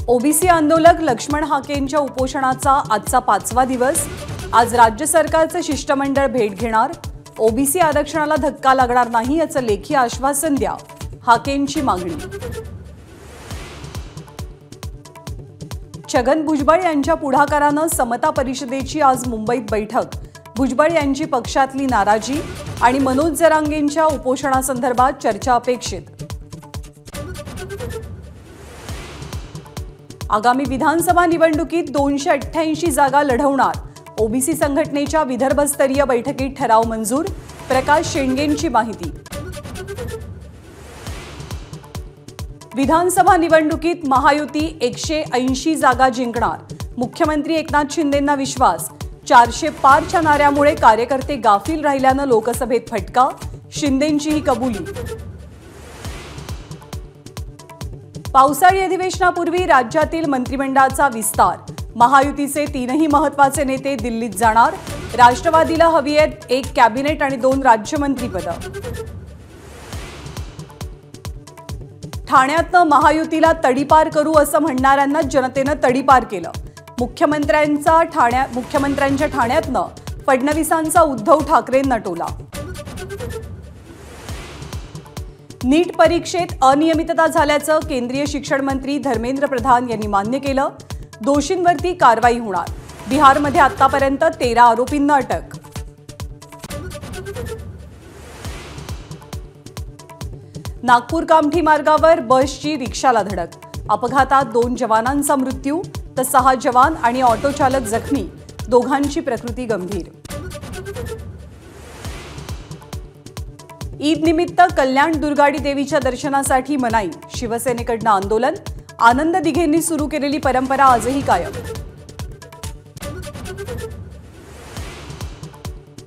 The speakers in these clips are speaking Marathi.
ओबीसी आंदोलक लक्ष्मण हाकेंच्या उपोषणाचा आजचा 5वा दिवस। आज राज्य सरकारचे शिष्टमंडळ भेट घेणार। ओबीसी आरक्षणाला धक्का लागणार नाही याचं लेखी आश्वासन द्या, हाकेंची मागणी। छगन भुजबळ यांच्या पुढाकाराने समता परिषदेची आज मुंबईत बैठक। भुजबळ यांची पक्षातली नाराजी आणि मनोज जरांगेंच्या उपोषणासंदर्भात चर्चा अपेक्षित। आगामी विधानसभा निवडणुकीत 288 जागा लढवणार। ओबीसी संघटनेच्या विदर्भस्तरीय बैठकीत ठराव मंजूर। प्रकाश शेंडगेंची माहिती। विधानसभा निवडणुकीत महायुती 180 जागा जिंकणार। मुख्यमंत्री एकनाथ शिंदेंना विश्वास। 400 पारच्या नाऱ्यामुळे कार्यकर्ते गाफील राहिल्यानं लोकसभेत फटका। शिंदेंची ही कबुली। पावसाळी अधिवेशनापूर्वी राज्यातील मंत्रिमंडळाचा विस्तार। महायुतीचे 3ही महत्त्वाचे नेते दिल्लीत जाणार। राष्ट्रवादीला हवी आहेत 1 कॅबिनेट आणि 2 राज्यमंत्रीपदं। ठाण्यातनं महायुतीला तडीपार करू असं म्हणणाऱ्यांना जनतेनं तडीपार केलं। मुख्यमंत्र्यांच्या ठाण्यातनं फडणवीसांचा उद्धव ठाकरेंना टोला। नीट परीक्षेत अनियमितता झाल्याचं केंद्रीय शिक्षण मंत्री धर्मेंद्र प्रधान यांनी मान्य केलं। दोषींवरती कारवाई होणार। बिहारमध्ये आतापर्यंत 13 आरोपींना अटक। नागपूर कामठी मार्गावर बसची रिक्षाला धडक। अपघातात 2 जवानांचा मृत्यू तर 6 जवान आणि ऑटो चालक जखमी। दोघांची प्रकृती गंभीर। ईद निमित्त कल्याण दुर्गाडी देवीच्या दर्शनासाठी मनाई। शिवसेनेकडनं आंदोलन। आनंद दिघेंनी सुरू केलेली परंपरा आजही कायम।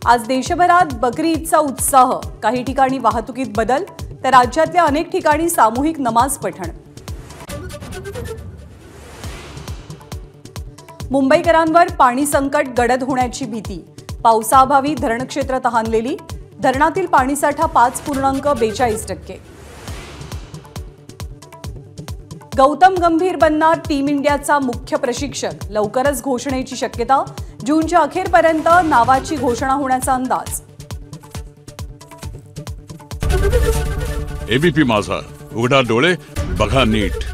आज देशभरात बकरी ईदचा उत्साह। काही ठिकाणी वाहतुकीत बदल तर राज्यातल्या अनेक ठिकाणी सामूहिक नमाज पठण। मुंबईकरांवर पाणी संकट गडद होण्याची भीती। पावसाअभावी धरण क्षेत्र तहानलेली। धरणातील पाणीसाठा 5.42%। गौतम गंभीर बनणार टीम इंडियाचा मुख्य प्रशिक्षक। लवकरच घोषणेची शक्यता। जूनच्या अखेरपर्यंत नावाची घोषणा होण्याचा अंदाज। एबीपी माझा, उघडा डोळे बघा नीट।